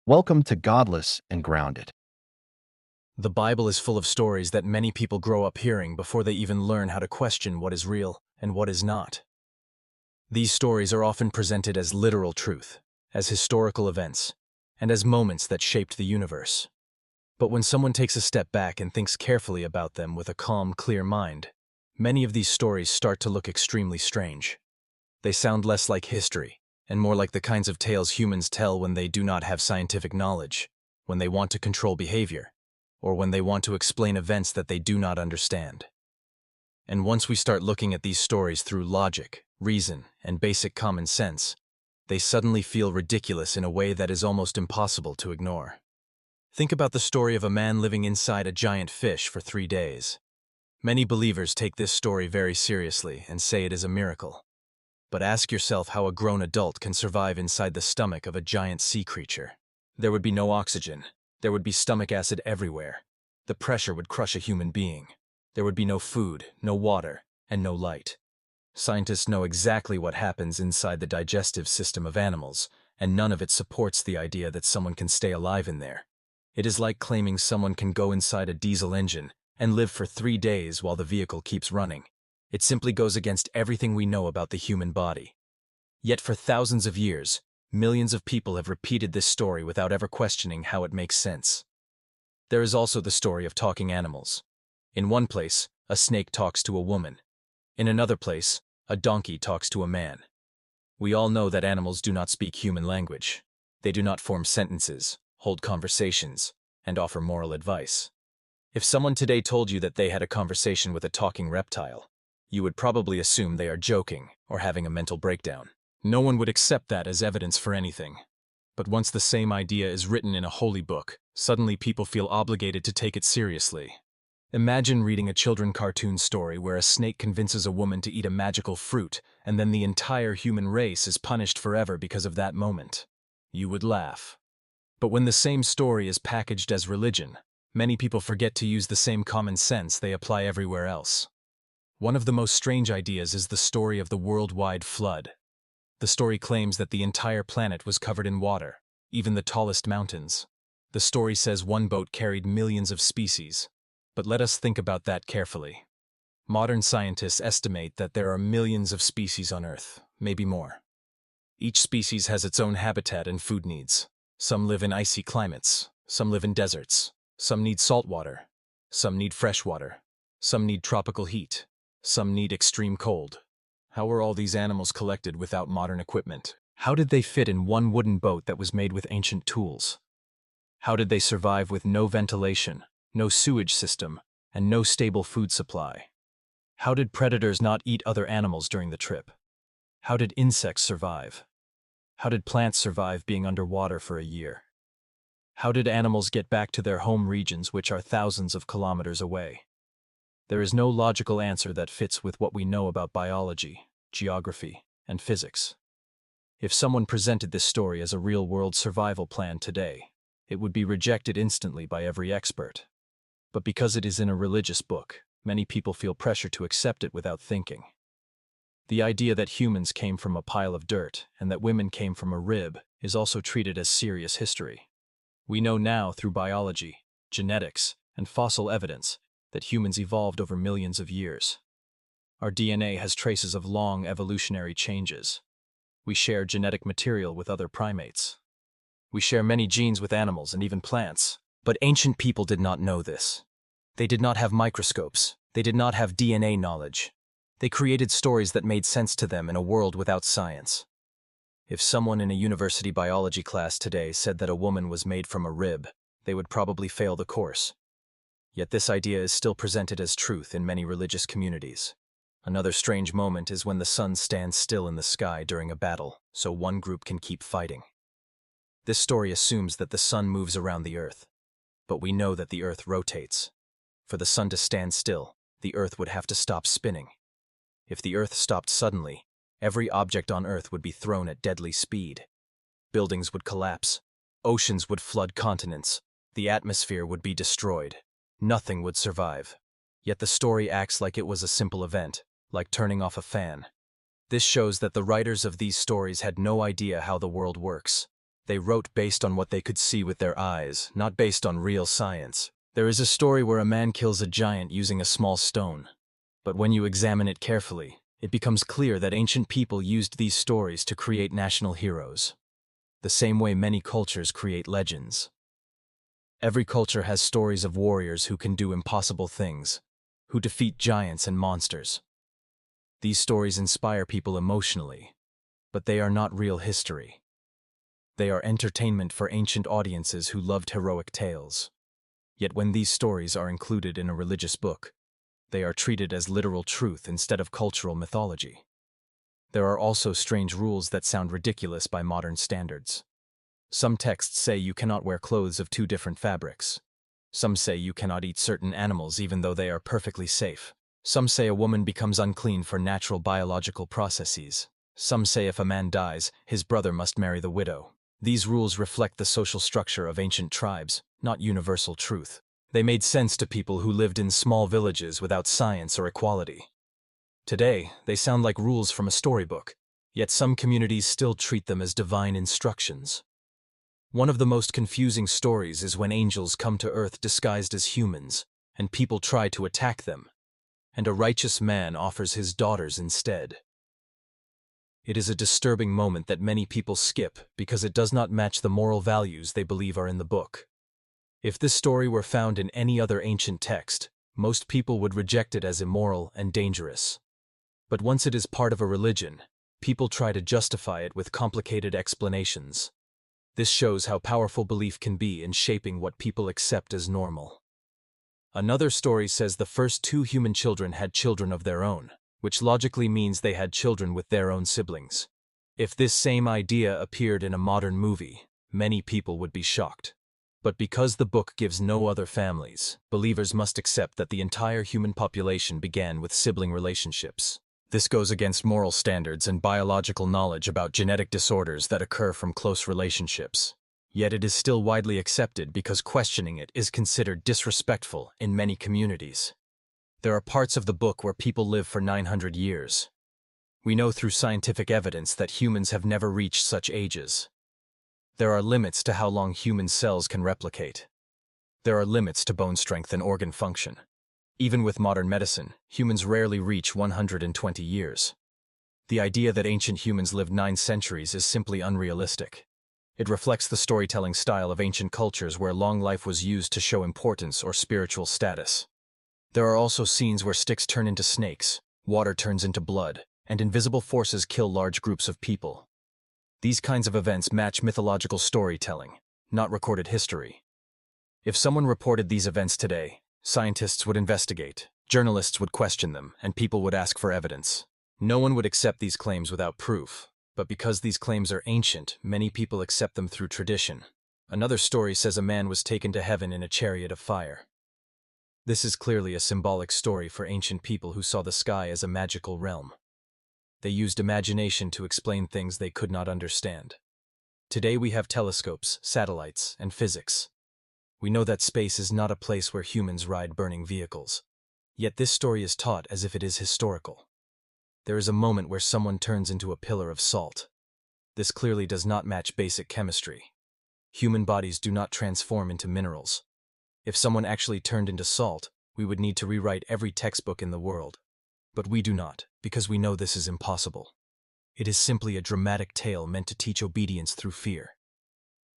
Welcome to Godless and Grounded. The Bible is full of stories that many people grow up hearing before they even learn how to question what is real and what is not. These stories are often presented as literal truth, as historical events, and as moments that shaped the universe. But when someone takes a step back and thinks carefully about them with a calm, clear mind, many of these stories start to look extremely strange. They sound less like history, and more like the kinds of tales humans tell when they do not have scientific knowledge, when they want to control behavior, or when they want to explain events that they do not understand. And once we start looking at these stories through logic, reason, and basic common sense, they suddenly feel ridiculous in a way that is almost impossible to ignore. Think about the story of a man living inside a giant fish for 3 days. Many believers take this story very seriously and say it is a miracle. But ask yourself how a grown adult can survive inside the stomach of a giant sea creature. There would be no oxygen. There would be stomach acid everywhere. The pressure would crush a human being. There would be no food, no water, and no light. Scientists know exactly what happens inside the digestive system of animals, and none of it supports the idea that someone can stay alive in there. It is like claiming someone can go inside a diesel engine and live for 3 days while the vehicle keeps running. It simply goes against everything we know about the human body. Yet for thousands of years, millions of people have repeated this story without ever questioning how it makes sense. There is also the story of talking animals. In one place, a snake talks to a woman. In another place, a donkey talks to a man. We all know that animals do not speak human language. They do not form sentences, hold conversations, and offer moral advice. If someone today told you that they had a conversation with a talking reptile, you would probably assume they are joking or having a mental breakdown. No one would accept that as evidence for anything. But once the same idea is written in a holy book, suddenly people feel obligated to take it seriously. Imagine reading a children's cartoon story where a snake convinces a woman to eat a magical fruit, and then the entire human race is punished forever because of that moment. You would laugh. But when the same story is packaged as religion, many people forget to use the same common sense they apply everywhere else. One of the most strange ideas is the story of the worldwide flood. The story claims that the entire planet was covered in water, even the tallest mountains. The story says one boat carried millions of species. But let us think about that carefully. Modern scientists estimate that there are millions of species on Earth, maybe more. Each species has its own habitat and food needs. Some live in icy climates, some live in deserts, some need salt water, some need fresh water, some need tropical heat, some need extreme cold. How were all these animals collected without modern equipment? How did they fit in one wooden boat that was made with ancient tools? How did they survive with no ventilation, no sewage system, and no stable food supply? How did predators not eat other animals during the trip? How did insects survive? How did plants survive being underwater for a year? How did animals get back to their home regions, which are thousands of kilometers away? There is no logical answer that fits with what we know about biology, geography, and physics. If someone presented this story as a real-world survival plan today, it would be rejected instantly by every expert. But because it is in a religious book, many people feel pressure to accept it without thinking. The idea that humans came from a pile of dirt and that women came from a rib is also treated as serious history. We know now through biology, genetics, and fossil evidence that humans evolved over millions of years. Our DNA has traces of long evolutionary changes. We share genetic material with other primates. We share many genes with animals and even plants. But ancient people did not know this. They did not have microscopes. They did not have DNA knowledge. They created stories that made sense to them in a world without science. If someone in a university biology class today said that a woman was made from a rib, they would probably fail the course. Yet this idea is still presented as truth in many religious communities. Another strange moment is when the sun stands still in the sky during a battle, so one group can keep fighting. This story assumes that the sun moves around the earth. But we know that the earth rotates. For the sun to stand still, the earth would have to stop spinning. If the earth stopped suddenly, every object on earth would be thrown at deadly speed. Buildings would collapse. Oceans would flood continents. The atmosphere would be destroyed. Nothing would survive. Yet the story acts like it was a simple event, like turning off a fan. This shows that the writers of these stories had no idea how the world works. They wrote based on what they could see with their eyes, not based on real science. There is a story where a man kills a giant using a small stone. But when you examine it carefully, it becomes clear that ancient people used these stories to create national heroes, the same way many cultures create legends. Every culture has stories of warriors who can do impossible things, who defeat giants and monsters. These stories inspire people emotionally, but they are not real history. They are entertainment for ancient audiences who loved heroic tales. Yet when these stories are included in a religious book, they are treated as literal truth instead of cultural mythology. There are also strange rules that sound ridiculous by modern standards. Some texts say you cannot wear clothes of 2 different fabrics. Some say you cannot eat certain animals even though they are perfectly safe. Some say a woman becomes unclean for natural biological processes. Some say if a man dies, his brother must marry the widow. These rules reflect the social structure of ancient tribes, not universal truth. They made sense to people who lived in small villages without science or equality. Today, they sound like rules from a storybook, yet some communities still treat them as divine instructions. One of the most confusing stories is when angels come to earth disguised as humans, and people try to attack them, and a righteous man offers his daughters instead. It is a disturbing moment that many people skip because it does not match the moral values they believe are in the book. If this story were found in any other ancient text, most people would reject it as immoral and dangerous. But once it is part of a religion, people try to justify it with complicated explanations. This shows how powerful belief can be in shaping what people accept as normal. Another story says the first 2 human children had children of their own, which logically means they had children with their own siblings. If this same idea appeared in a modern movie, many people would be shocked. But because the book gives no other families, believers must accept that the entire human population began with sibling relationships. This goes against moral standards and biological knowledge about genetic disorders that occur from close relationships. Yet it is still widely accepted because questioning it is considered disrespectful in many communities. There are parts of the book where people live for 900 years. We know through scientific evidence that humans have never reached such ages. There are limits to how long human cells can replicate. There are limits to bone strength and organ function. Even with modern medicine, humans rarely reach 120 years. The idea that ancient humans lived 9 centuries is simply unrealistic. It reflects the storytelling style of ancient cultures where long life was used to show importance or spiritual status. There are also scenes where sticks turn into snakes, water turns into blood, and invisible forces kill large groups of people. These kinds of events match mythological storytelling, not recorded history. If someone reported these events today, scientists would investigate, journalists would question them, and people would ask for evidence. No one would accept these claims without proof, but because these claims are ancient, many people accept them through tradition. Another story says a man was taken to heaven in a chariot of fire. This is clearly a symbolic story for ancient people who saw the sky as a magical realm. They used imagination to explain things they could not understand. Today we have telescopes, satellites, and physics. We know that space is not a place where humans ride burning vehicles. Yet this story is taught as if it is historical. There is a moment where someone turns into a pillar of salt. This clearly does not match basic chemistry. Human bodies do not transform into minerals. If someone actually turned into salt, we would need to rewrite every textbook in the world. But we do not, because we know this is impossible. It is simply a dramatic tale meant to teach obedience through fear.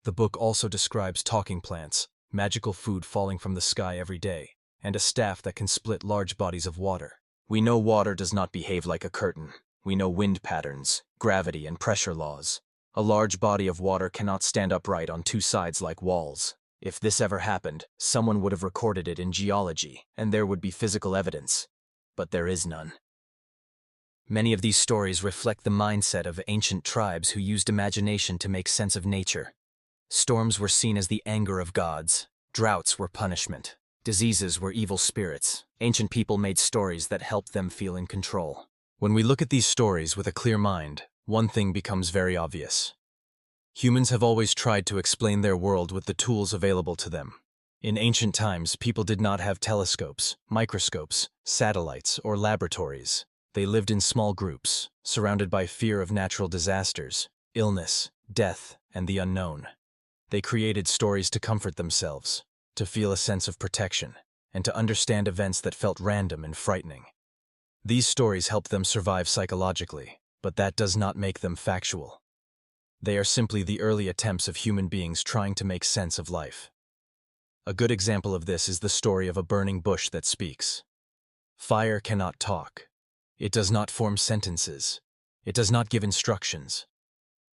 The book also describes talking plants, magical food falling from the sky every day, and a staff that can split large bodies of water. We know water does not behave like a curtain. We know wind patterns, gravity, and pressure laws. A large body of water cannot stand upright on 2 sides like walls. If this ever happened, someone would have recorded it in geology, and there would be physical evidence. But there is none. Many of these stories reflect the mindset of ancient tribes who used imagination to make sense of nature. Storms were seen as the anger of gods. Droughts were punishment. Diseases were evil spirits. Ancient people made stories that helped them feel in control. When we look at these stories with a clear mind, one thing becomes very obvious. Humans have always tried to explain their world with the tools available to them. In ancient times, people did not have telescopes, microscopes, satellites, or laboratories. They lived in small groups, surrounded by fear of natural disasters, illness, death, and the unknown. They created stories to comfort themselves, to feel a sense of protection, and to understand events that felt random and frightening. These stories helped them survive psychologically, but that does not make them factual. They are simply the early attempts of human beings trying to make sense of life. A good example of this is the story of a burning bush that speaks. Fire cannot talk. It does not form sentences. It does not give instructions.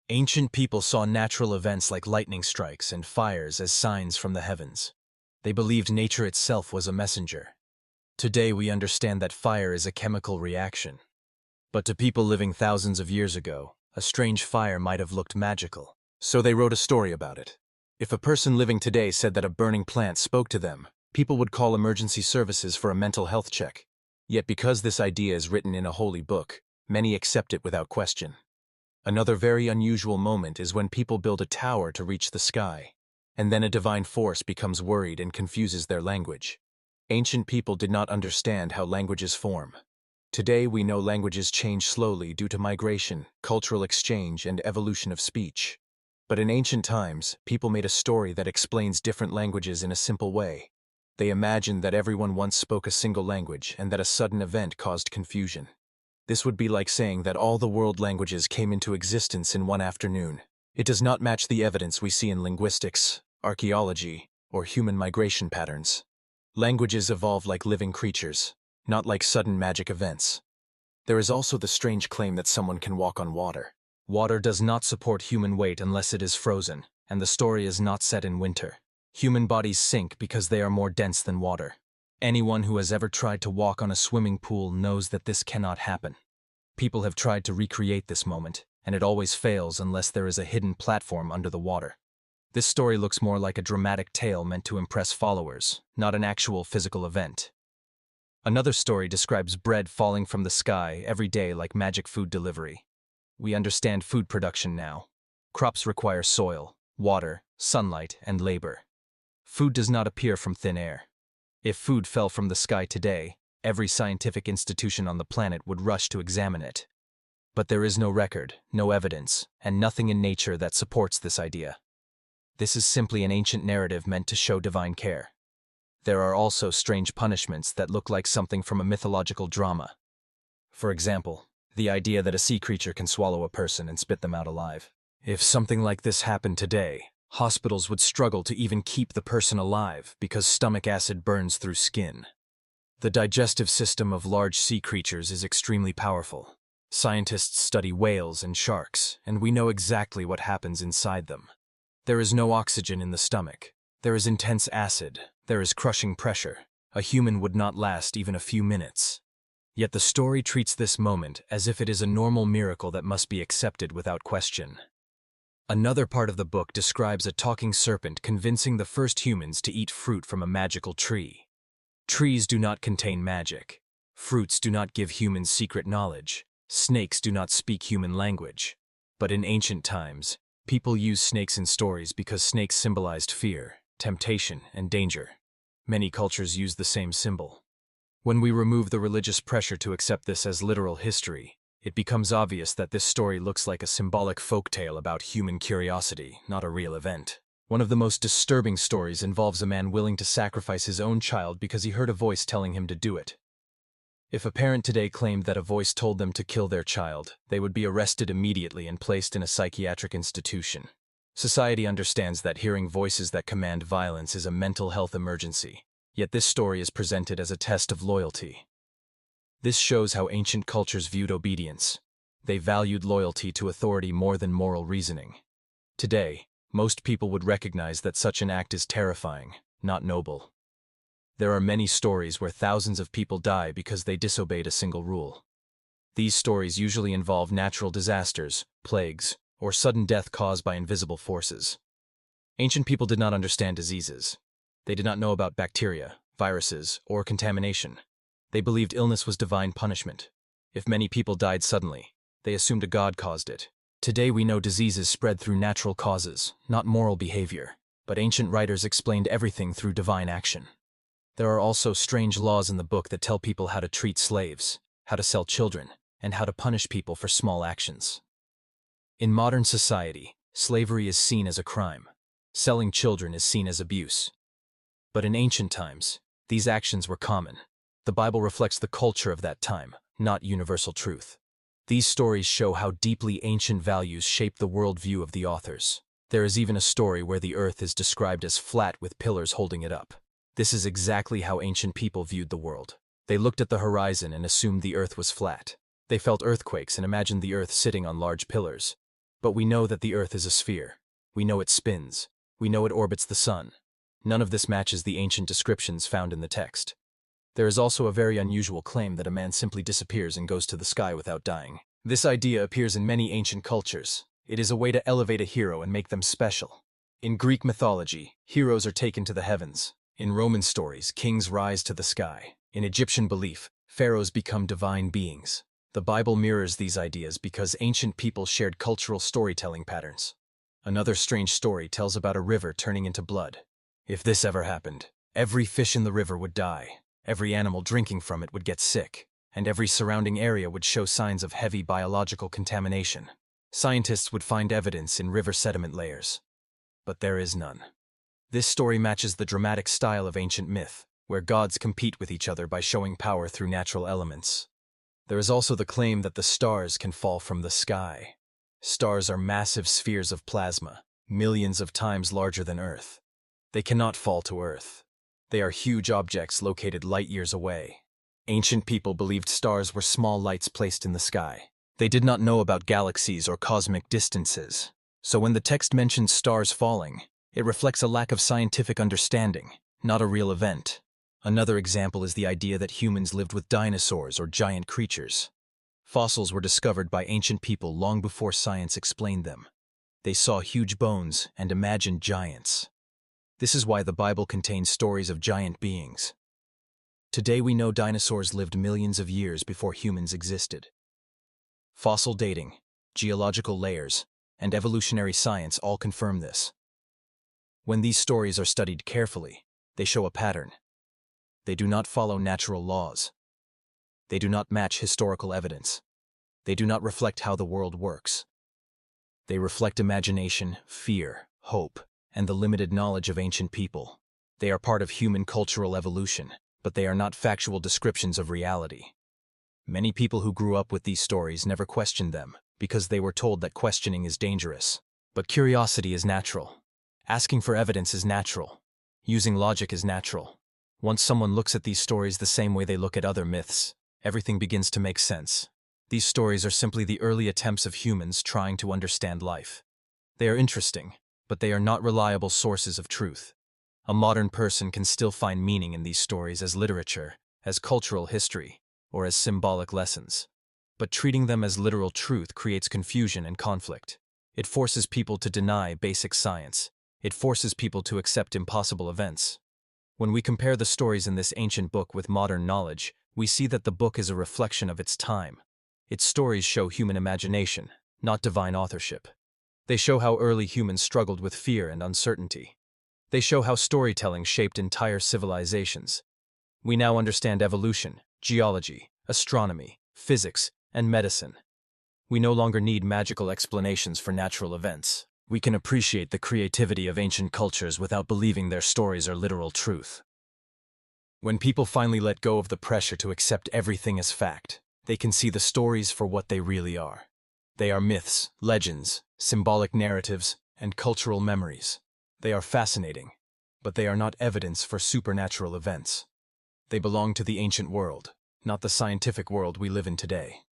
Ancient people saw natural events like lightning strikes and fires as signs from the heavens. They believed nature itself was a messenger. Today we understand that fire is a chemical reaction. But to people living thousands of years ago, a strange fire might have looked magical. So they wrote a story about it. If a person living today said that a burning plant spoke to them, people would call emergency services for a mental health check. Yet because this idea is written in a holy book, many accept it without question. Another very unusual moment is when people build a tower to reach the sky, and then a divine force becomes worried and confuses their language. Ancient people did not understand how languages form. Today we know languages change slowly due to migration, cultural exchange, and evolution of speech. But in ancient times, people made a story that explains different languages in a simple way. They imagined that everyone once spoke a single language and that a sudden event caused confusion. This would be like saying that all the world languages came into existence in one afternoon. It does not match the evidence we see in linguistics, archaeology, or human migration patterns. Languages evolve like living creatures, not like sudden magic events. There is also the strange claim that someone can walk on water. Water does not support human weight unless it is frozen, and the story is not set in winter. Human bodies sink because they are more dense than water. Anyone who has ever tried to walk on a swimming pool knows that this cannot happen. People have tried to recreate this moment, and it always fails unless there is a hidden platform under the water. This story looks more like a dramatic tale meant to impress followers, not an actual physical event. Another story describes bread falling from the sky every day like magic food delivery. We understand food production now. Crops require soil, water, sunlight, and labor. Food does not appear from thin air. If food fell from the sky today, every scientific institution on the planet would rush to examine it. But there is no record, no evidence, and nothing in nature that supports this idea. This is simply an ancient narrative meant to show divine care. There are also strange punishments that look like something from a mythological drama. For example, the idea that a sea creature can swallow a person and spit them out alive. If something like this happened today, hospitals would struggle to even keep the person alive because stomach acid burns through skin. The digestive system of large sea creatures is extremely powerful. Scientists study whales and sharks, and we know exactly what happens inside them. There is no oxygen in the stomach. There is intense acid. There is crushing pressure. A human would not last even a few minutes. Yet the story treats this moment as if it is a normal miracle that must be accepted without question. Another part of the book describes a talking serpent convincing the first humans to eat fruit from a magical tree. Trees do not contain magic. Fruits do not give humans secret knowledge. Snakes do not speak human language. But in ancient times, people used snakes in stories because snakes symbolized fear, temptation, and danger. Many cultures use the same symbol. When we remove the religious pressure to accept this as literal history, it becomes obvious that this story looks like a symbolic folktale about human curiosity, not a real event. One of the most disturbing stories involves a man willing to sacrifice his own child because he heard a voice telling him to do it. If a parent today claimed that a voice told them to kill their child, they would be arrested immediately and placed in a psychiatric institution. Society understands that hearing voices that command violence is a mental health emergency, yet this story is presented as a test of loyalty. This shows how ancient cultures viewed obedience. They valued loyalty to authority more than moral reasoning. Today, most people would recognize that such an act is terrifying, not noble. There are many stories where thousands of people die because they disobeyed a single rule. These stories usually involve natural disasters, plagues, or sudden death caused by invisible forces. Ancient people did not understand diseases. They did not know about bacteria, viruses, or contamination. They believed illness was divine punishment. If many people died suddenly, they assumed a god caused it. Today we know diseases spread through natural causes, not moral behavior, but ancient writers explained everything through divine action. There are also strange laws in the book that tell people how to treat slaves, how to sell children, and how to punish people for small actions. In modern society, Slavery is seen as a crime. Selling children is seen as abuse. But in ancient times, these actions were common. The Bible reflects the culture of that time, not universal truth. These stories show how deeply ancient values shape the worldview of the authors. There is even a story where the earth is described as flat with pillars holding it up. This is exactly how ancient people viewed the world. They looked at the horizon and assumed the earth was flat. They felt earthquakes and imagined the earth sitting on large pillars. But we know that the earth is a sphere. We know it spins. We know it orbits the sun. None of this matches the ancient descriptions found in the text. There is also a very unusual claim that a man simply disappears and goes to the sky without dying. This idea appears in many ancient cultures. It is a way to elevate a hero and make them special. In Greek mythology, heroes are taken to the heavens. In Roman stories, kings rise to the sky. In Egyptian belief, pharaohs become divine beings. The Bible mirrors these ideas because ancient people shared cultural storytelling patterns. Another strange story tells about a river turning into blood. If this ever happened, every fish in the river would die, every animal drinking from it would get sick, and every surrounding area would show signs of heavy biological contamination. Scientists would find evidence in river sediment layers. But there is none. This story matches the dramatic style of ancient myth, where gods compete with each other by showing power through natural elements. There is also the claim that the stars can fall from the sky. Stars are massive spheres of plasma, millions of times larger than Earth. They cannot fall to Earth. They are huge objects located light years away. Ancient people believed stars were small lights placed in the sky. They did not know about galaxies or cosmic distances. So when the text mentions stars falling, it reflects a lack of scientific understanding, not a real event. Another example is the idea that humans lived with dinosaurs or giant creatures. Fossils were discovered by ancient people long before science explained them. They saw huge bones and imagined giants. This is why the Bible contains stories of giant beings. Today we know dinosaurs lived millions of years before humans existed. Fossil dating, geological layers, and evolutionary science all confirm this. When these stories are studied carefully, they show a pattern. They do not follow natural laws. They do not match historical evidence. They do not reflect how the world works. They reflect imagination, fear, hope, and the limited knowledge of ancient people. They are part of human cultural evolution, but they are not factual descriptions of reality. Many people who grew up with these stories never questioned them, because they were told that questioning is dangerous. But curiosity is natural. Asking for evidence is natural. Using logic is natural. Once someone looks at these stories the same way they look at other myths, everything begins to make sense. These stories are simply the early attempts of humans trying to understand life. They are interesting, but they are not reliable sources of truth. A modern person can still find meaning in these stories as literature, as cultural history, or as symbolic lessons. But treating them as literal truth creates confusion and conflict. It forces people to deny basic science. It forces people to accept impossible events. When we compare the stories in this ancient book with modern knowledge, we see that the book is a reflection of its time. Its stories show human imagination, not divine authorship. They show how early humans struggled with fear and uncertainty. They show how storytelling shaped entire civilizations. We now understand evolution, geology, astronomy, physics, and medicine. We no longer need magical explanations for natural events. We can appreciate the creativity of ancient cultures without believing their stories are literal truth. When people finally let go of the pressure to accept everything as fact, they can see the stories for what they really are. They are myths, legends, symbolic narratives, and cultural memories. They are fascinating, but they are not evidence for supernatural events. They belong to the ancient world, not the scientific world we live in today.